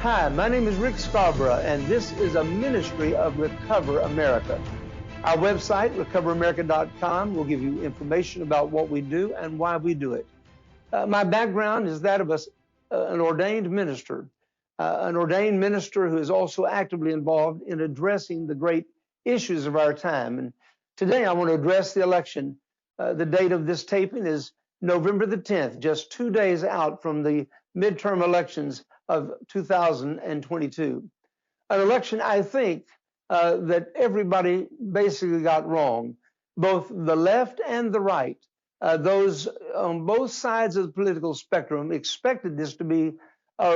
Hi, my name is Rick Scarborough, and this is a ministry of Recover America. Our website, recoveramerica.com, will give you information about what we do and why we do it. My background is that of an ordained minister who is also actively involved in addressing the great issues of our time. And today I want to address the election. The date of this taping is November the 10th, just 2 days out from the midterm elections of 2022. An election, I think, that everybody basically got wrong, both the left and the right. Those on both sides of the political spectrum expected this to be a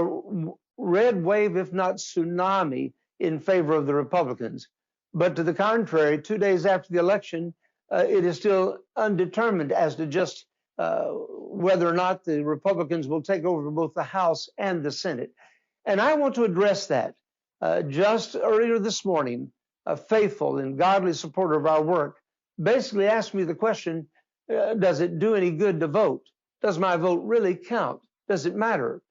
red wave, if not tsunami, in favor of the Republicans. But to the contrary, 2 days after the election, it is still undetermined as to just whether or not the Republicans will take over both the House and the Senate. And I want to address that. Just earlier this morning, a faithful and godly supporter of our work basically asked me the question, does it do any good to vote? Does my vote really count? Does it matter?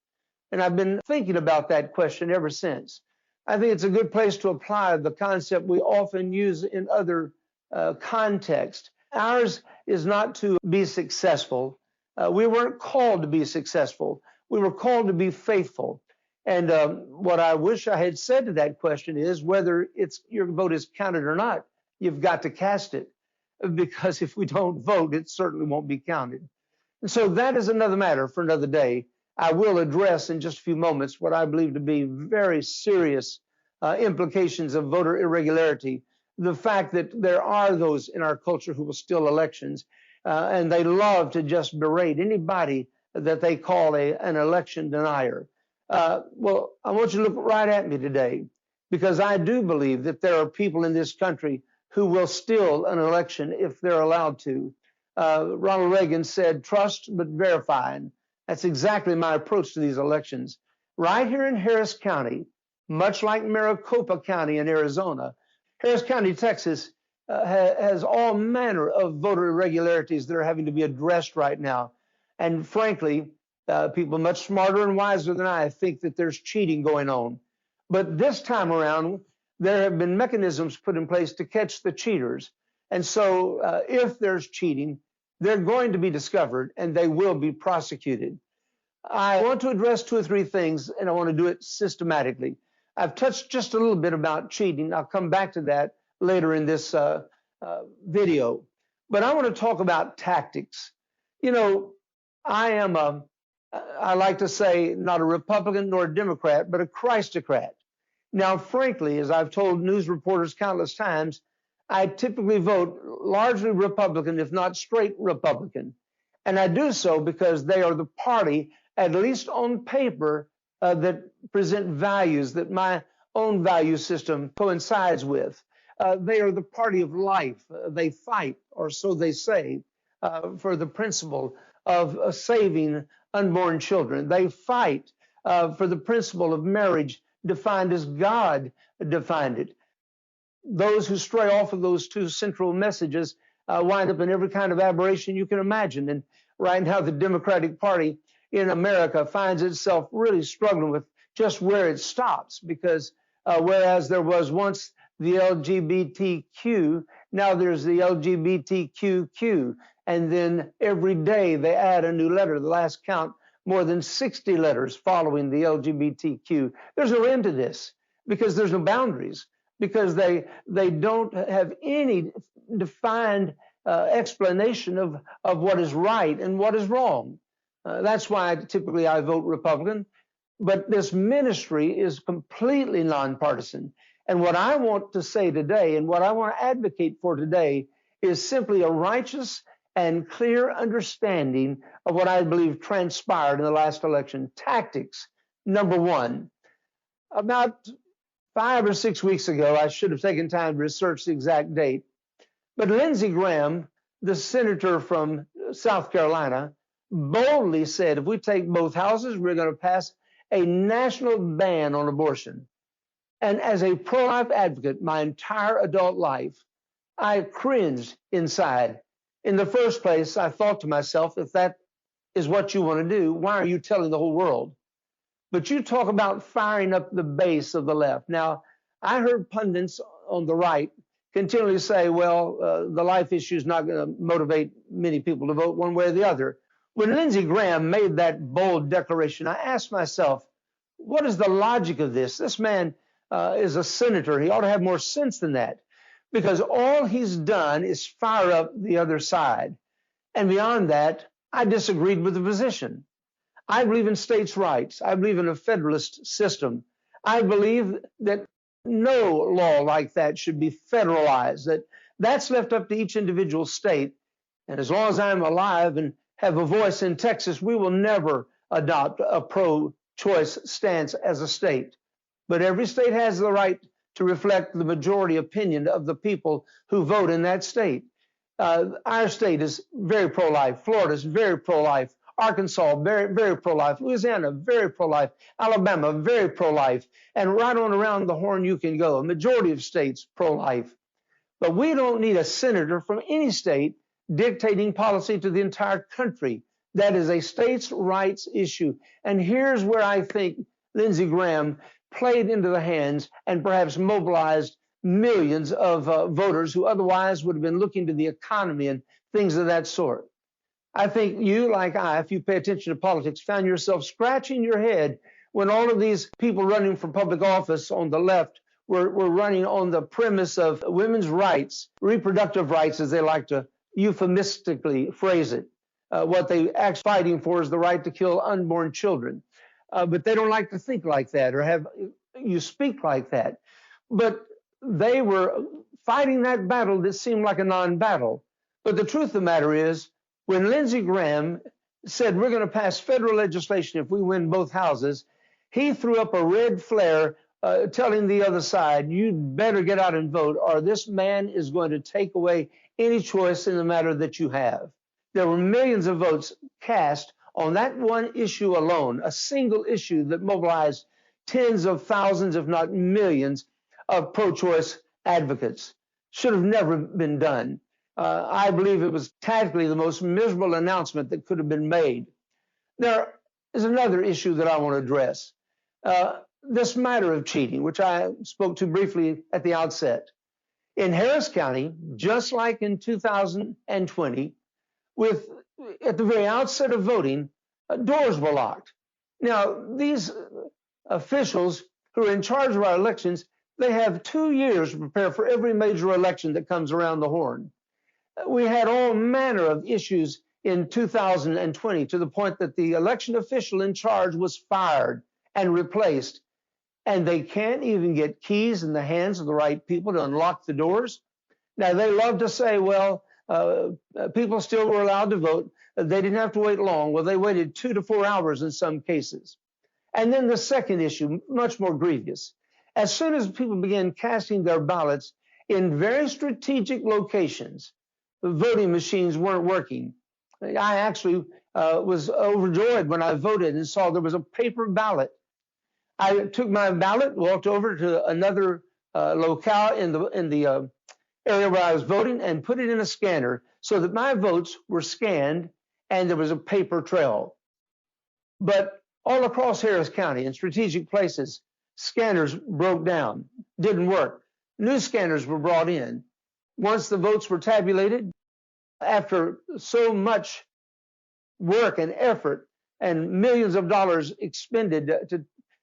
And I've been thinking about that question ever since. I think it's a good place to apply the concept we often use in other contexts. Ours is not to be successful. We weren't called to be successful. We were called to be faithful. And what I wish I had said to that question is whether your vote is counted or not, you've got to cast it. Because if we don't vote, it certainly won't be counted. And so that is another matter for another day. I will address in just a few moments what I believe to be very serious implications of voter irregularity. The fact that there are those in our culture who will steal elections, and they love to just berate anybody that they call an election denier. Well, I want you to look right at me today, because I do believe that there are people in this country who will steal an election if they're allowed to. Ronald Reagan said, trust but verify. And that's exactly my approach to these elections. Right here in Harris County, much like Maricopa County in Arizona, Harris County, Texas, has all manner of voter irregularities that are having to be addressed right now. And frankly, people much smarter and wiser than I think that there's cheating going on. But this time around, there have been mechanisms put in place to catch the cheaters. And so if there's cheating, they're going to be discovered and they will be prosecuted. I want to address 2 or 3 things, and I want to do it systematically. I've touched just a little bit about cheating. I'll come back to that later in this video. But I want to talk about tactics. You know, I like to say, not a Republican nor a Democrat, but a Christocrat. Now, frankly, as I've told news reporters countless times, I typically vote largely Republican, if not straight Republican. And I do so because they are the party, at least on paper, that present values that my own value system coincides with. They are the party of life. They fight, or so they say, for the principle of saving unborn children. They fight for the principle of marriage defined as God defined it. Those who stray off of those 2 central messages wind up in every kind of aberration you can imagine. And right now, the Democratic Party in America finds itself really struggling with just where it stops, because whereas there was once the LGBTQ, now there's the LGBTQQ. And then every day they add a new letter. The last count, more than 60 letters following the LGBTQ. There's no end to this because there's no boundaries, because they don't have any defined explanation of what is right and what is wrong. That's why typically I vote Republican. But this ministry is completely nonpartisan. And what I want to say today and what I want to advocate for today is simply a righteous and clear understanding of what I believe transpired in the last election. Tactics. Number 1, about 5 or 6 weeks ago, I should have taken time to research the exact date, but Lindsey Graham, the senator from South Carolina, boldly said, if we take both houses, we're going to pass a national ban on abortion. And as a pro-life advocate my entire adult life, I cringed inside. In the first place, I thought to myself, if that is what you want to do, why are you telling the whole world? But you talk about firing up the base of the left. Now, I heard pundits on the right continually say, well, the life issue is not going to motivate many people to vote one way or the other. When Lindsey Graham made that bold declaration, I asked myself, what is the logic of this? This man is a senator. He ought to have more sense than that, because all he's done is fire up the other side. And beyond that, I disagreed with the position. I believe in states' rights. I believe in a federalist system. I believe that no law like that should be federalized, that's left up to each individual state. And as long as I'm alive and have a voice in Texas, we will never adopt a pro-choice stance as a state. But every state has the right to reflect the majority opinion of the people who vote in that state. Our state is very pro-life. Florida is very pro-life. Arkansas, very, very pro-life. Louisiana, very pro-life. Alabama, very pro-life. And right on around the horn you can go. A majority of states pro-life. But we don't need a senator from any state dictating policy to the entire country. That is a states' rights issue. And here's where I think Lindsey Graham played into the hands and perhaps mobilized millions of voters who otherwise would have been looking to the economy and things of that sort. I think you, like I, if you pay attention to politics, found yourself scratching your head when all of these people running for public office on the left were running on the premise of women's rights, reproductive rights, as they like to euphemistically phrase it. What they actually fighting for is the right to kill unborn children. But they don't like to think like that or have you speak like that. But they were fighting that battle that seemed like a non-battle. But the truth of the matter is, when Lindsey Graham said we're going to pass federal legislation if we win both houses, he threw up a red flare telling the other side, you'd better get out and vote, or this man is going to take away any choice in the matter that you have. There were millions of votes cast on that one issue alone, a single issue that mobilized tens of thousands, if not millions, of pro-choice advocates. Should have never been done. I believe it was tactically the most miserable announcement that could have been made. There is another issue that I want to address. This matter of cheating, which I spoke to briefly at the outset. In Harris County, just like in 2020, at the very outset of voting, doors were locked. Now, these officials who are in charge of our elections, they have 2 years to prepare for every major election that comes around the horn. We had all manner of issues in 2020 to the point that the election official in charge was fired and replaced. And they can't even get keys in the hands of the right people to unlock the doors. Now, they love to say, well, people still were allowed to vote. They didn't have to wait long. Well, they waited 2 to 4 hours in some cases. And then the second issue, much more grievous. As soon as people began casting their ballots in very strategic locations, the voting machines weren't working. I actually was overjoyed when I voted and saw there was a paper ballot. I took my ballot, walked over to another locale in the area where I was voting and put it in a scanner so that my votes were scanned and there was a paper trail. But all across Harris County in strategic places, scanners broke down, didn't work. New scanners were brought in. Once the votes were tabulated, after so much work and effort and millions of dollars expended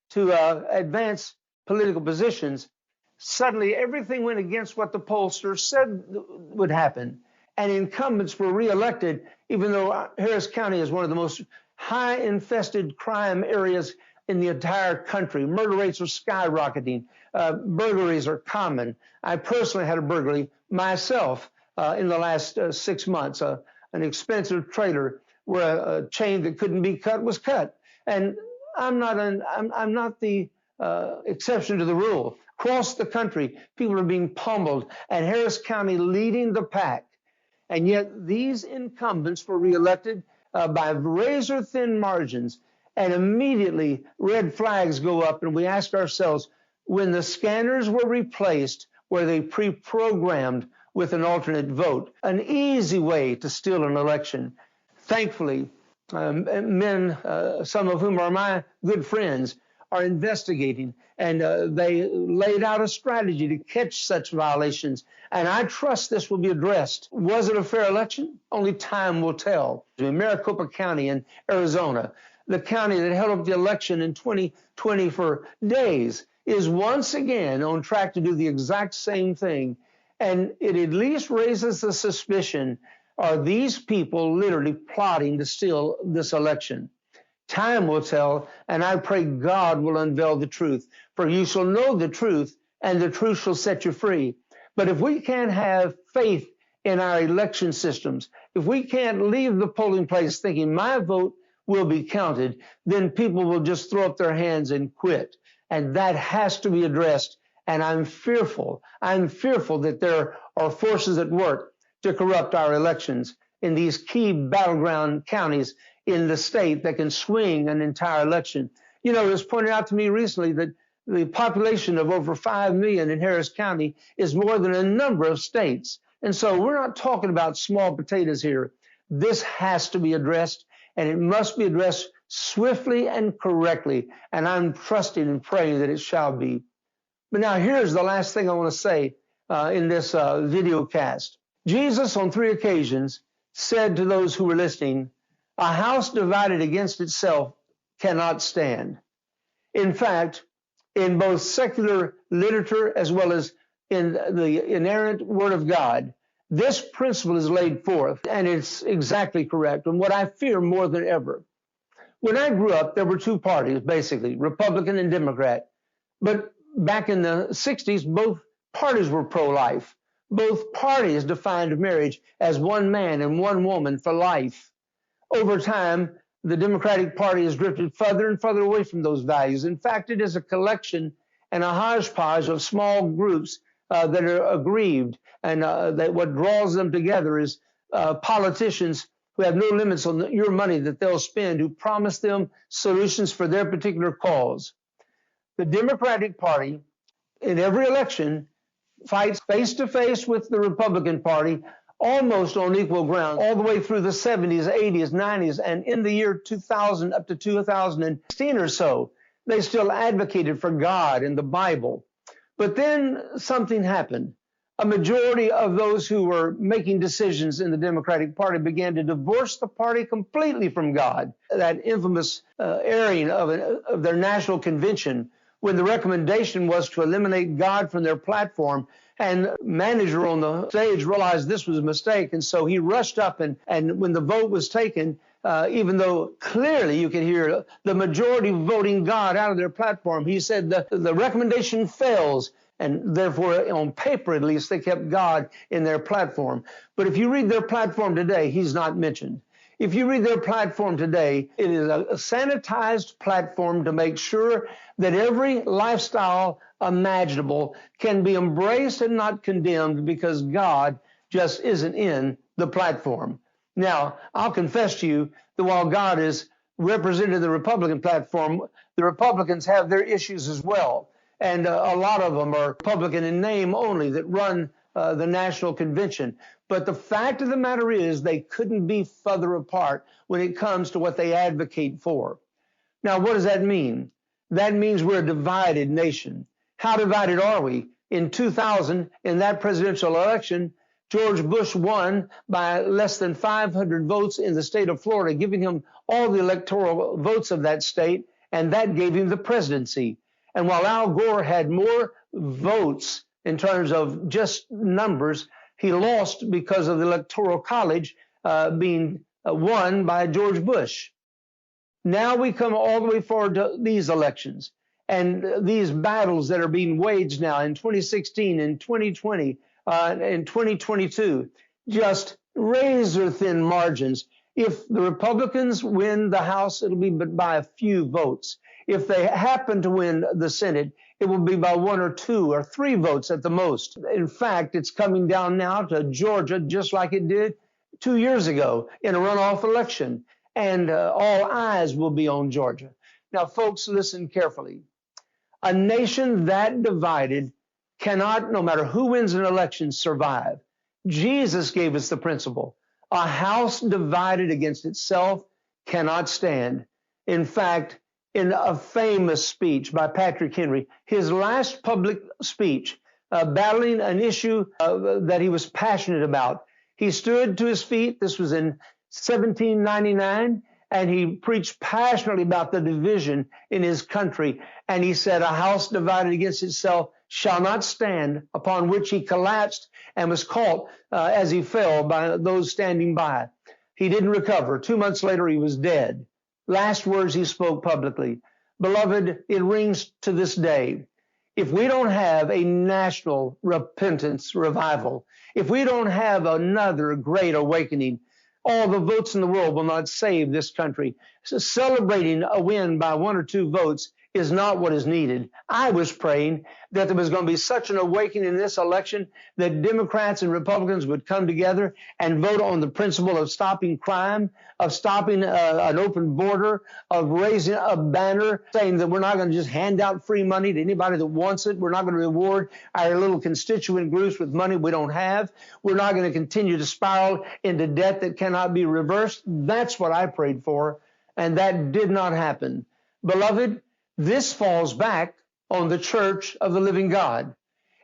to advance political positions, suddenly everything went against what the pollsters said would happen. And incumbents were reelected, even though Harris County is one of the most high-infested crime areas in the entire country. Murder rates are skyrocketing. Burglaries are common. I personally had a burglary myself in the last 6 months. An expensive trailer where a chain that couldn't be cut was cut. And I'm not the exception to the rule. Across the country, people are being pummeled, and Harris County leading the pack. And yet these incumbents were reelected by razor-thin margins, and immediately red flags go up, and we ask ourselves, when the scanners were replaced, were they pre-programmed with an alternate vote? An easy way to steal an election. Thankfully, men, some of whom are my good friends, are investigating, and they laid out a strategy to catch such violations. And I trust this will be addressed. Was it a fair election? Only time will tell. In Maricopa County in Arizona, the county that held up the election in 2020 for days, is once again on track to do the exact same thing. And it at least raises the suspicion, are these people literally plotting to steal this election? Time will tell, and I pray God will unveil the truth. For you shall know the truth, and the truth shall set you free. But if we can't have faith in our election systems, if we can't leave the polling place thinking my vote will be counted, then people will just throw up their hands and quit. And that has to be addressed. And I'm fearful that there are forces at work to corrupt our elections in these key battleground counties in the state that can swing an entire election. You know, it was pointed out to me recently that the population of over 5 million in Harris County is more than a number of states. And so we're not talking about small potatoes here. This has to be addressed, and it must be addressed swiftly and correctly. And I'm trusting and praying that it shall be. But now here's the last thing I want to say in this video cast. Jesus on 3 occasions said to those who were listening, a house divided against itself cannot stand. In fact, in both secular literature as well as in the inerrant Word of God, this principle is laid forth, and it's exactly correct, and what I fear more than ever. When I grew up, there were two parties, basically, Republican and Democrat. But back in the 60s, both parties were pro-life. Both parties defined marriage as one man and one woman for life. Over time, the Democratic Party has drifted further and further away from those values. In fact, it is a collection and a hodgepodge of small groups that are aggrieved, and that what draws them together is politicians who have no limits on your money that they'll spend, who promise them solutions for their particular cause. The Democratic Party, in every election, fights face-to-face with the Republican Party almost on equal ground, all the way through the 70s, 80s, 90s, and in the year 2000 up to 2016 or so, they still advocated for God and the Bible. But then something happened. A majority of those who were making decisions in the Democratic Party began to divorce the party completely from God. That infamous airing of their national convention, when the recommendation was to eliminate God from their platform, and manager on the stage realized this was a mistake, and so he rushed up, and when the vote was taken, even though clearly you could hear the majority voting God out of their platform, he said the recommendation fails, and therefore, on paper at least, they kept God in their platform. But if you read their platform today, he's not mentioned. If you read their platform today, it is a sanitized platform to make sure that every lifestyle imaginable can be embraced and not condemned because God just isn't in the platform. Now, I'll confess to you that while God is represented in the Republican platform, the Republicans have their issues as well. And a lot of them are Republican in name only that run the national convention. But the fact of the matter is they couldn't be further apart when it comes to what they advocate for. Now, what does that mean? That means we're a divided nation. How divided are we? In 2000, in that presidential election, George Bush won by less than 500 votes in the state of Florida, giving him all the electoral votes of that state, and that gave him the presidency. And while Al Gore had more votes in terms of just numbers, he lost because of the Electoral College being won by George Bush. Now we come all the way forward to these elections and these battles that are being waged now in 2016, in 2020, in 2022, just razor-thin margins. If the Republicans win the House, it'll be by a few votes. If they happen to win the Senate, it will be by 1 or 2 or 3 votes at the most. In fact, it's coming down now to Georgia, just like it did 2 years ago in a runoff election. And all eyes will be on Georgia. Now, folks, listen carefully. A nation that divided cannot, no matter who wins an election, survive. Jesus gave us the principle. A house divided against itself cannot stand. In fact, in a famous speech by Patrick Henry, his last public speech, battling an issue that he was passionate about, he stood to his feet. This was in 1799, and he preached passionately about the division in his country. And he said, "A house divided against itself shall not stand," upon which he collapsed and was caught as he fell by those standing by. He didn't recover. 2 months later, he was dead. Last words he spoke publicly. Beloved, it rings to this day. If we don't have a national repentance revival, if we don't have another great awakening, all the votes in the world will not save this country. So celebrating a win by 1 or 2 votes is not what is needed. I was praying that there was going to be such an awakening in this election that Democrats and Republicans would come together and vote on the principle of stopping crime, of stopping an open border, of raising a banner saying that we're not going to just hand out free money to anybody that wants it. We're not going to reward our little constituent groups with money we don't have. We're not going to continue to spiral into debt that cannot be reversed. That's what I prayed for, and that did not happen. Beloved, this falls back on the church of the living God.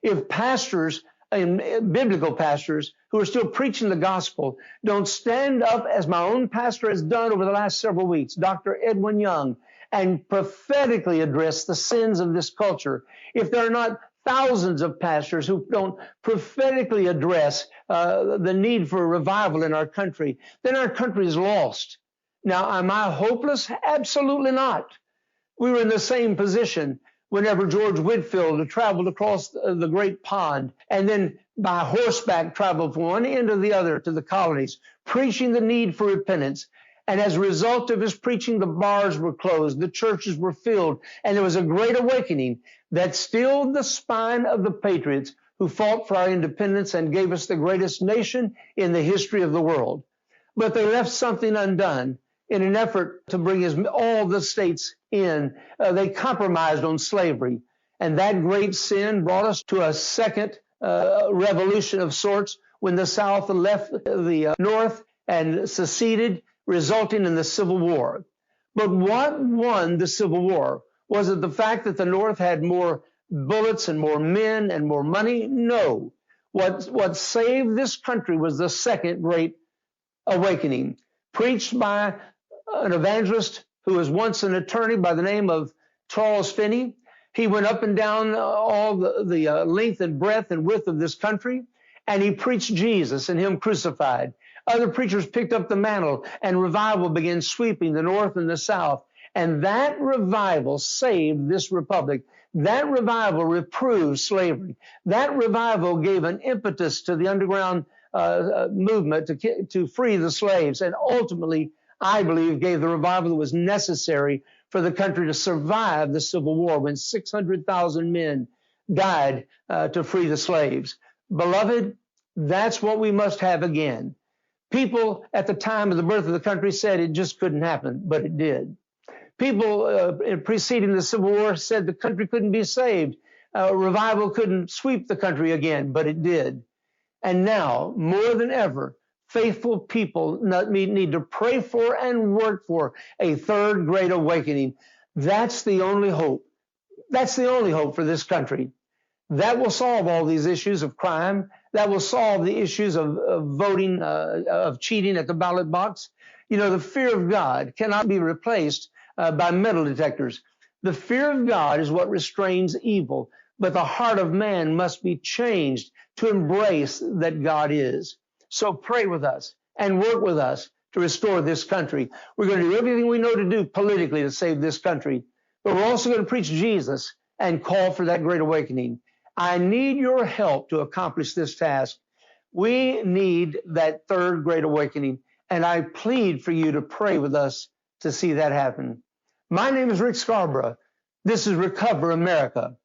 If pastors, and biblical pastors who are still preaching the gospel, don't stand up as my own pastor has done over the last several weeks, Dr. Edwin Young, and prophetically address the sins of this culture, if there are not thousands of pastors who don't prophetically address the need for revival in our country, then our country is lost. Now, am I hopeless? Absolutely not. We were in the same position whenever George Whitefield traveled across the great pond and then by horseback traveled from one end to the other to the colonies, preaching the need for repentance. And as a result of his preaching, the bars were closed, the churches were filled, and there was a great awakening that stilled the spine of the patriots who fought for our independence and gave us the greatest nation in the history of the world. But they left something undone. In an effort to bring all the states in, they compromised on slavery. And that great sin brought us to a second revolution of sorts when the South left the North and seceded, resulting in the Civil War. But what won the Civil War? Was it the fact that the North had more bullets and more men and more money? No. What saved this country was the second great awakening, preached by an evangelist who was once an attorney by the name of Charles Finney. He went up and down all the length and breadth and width of this country, and he preached Jesus and him crucified. Other preachers picked up the mantle, and revival began sweeping the North and the South. And that revival saved this republic. That revival reproved slavery. That revival gave an impetus to the underground movement to free the slaves, and ultimately, I believe, gave the revival that was necessary for the country to survive the Civil War when 600,000 men died to free the slaves. Beloved, that's what we must have again. People at the time of the birth of the country said it just couldn't happen, but it did. People preceding the Civil War said the country couldn't be saved. Revival couldn't sweep the country again, but it did. And now, more than ever, faithful people need to pray for and work for a third great awakening. That's the only hope. That's the only hope for this country. That will solve all these issues of crime. That will solve the issues of voting, of cheating at the ballot box. You know, the fear of God cannot be replaced by metal detectors. The fear of God is what restrains evil, but the heart of man must be changed to embrace that God is. So pray with us and work with us to restore this country. We're going to do everything we know to do politically to save this country, but we're also going to preach Jesus and call for that great awakening. I need your help to accomplish this task. We need that third great awakening, and I plead for you to pray with us to see that happen. My name is Rick Scarborough. This is Recover America.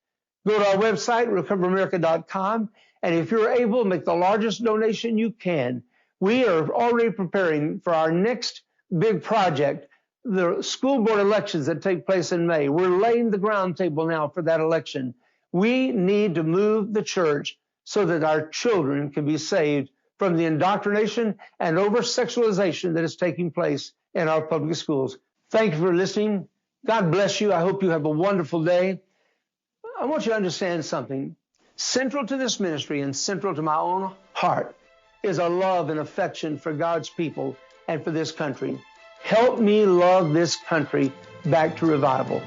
Go to our website, recoveramerica.com, and if you're able, make the largest donation you can. We are already preparing for our next big project, the school board elections that take place in May. We're laying the ground table now for that election. We need to move the church so that our children can be saved from the indoctrination and over-sexualization that is taking place in our public schools. Thank you for listening. God bless you. I hope you have a wonderful day. I want you to understand something. Central to this ministry and central to my own heart is a love and affection for God's people and for this country. Help me love this country back to revival.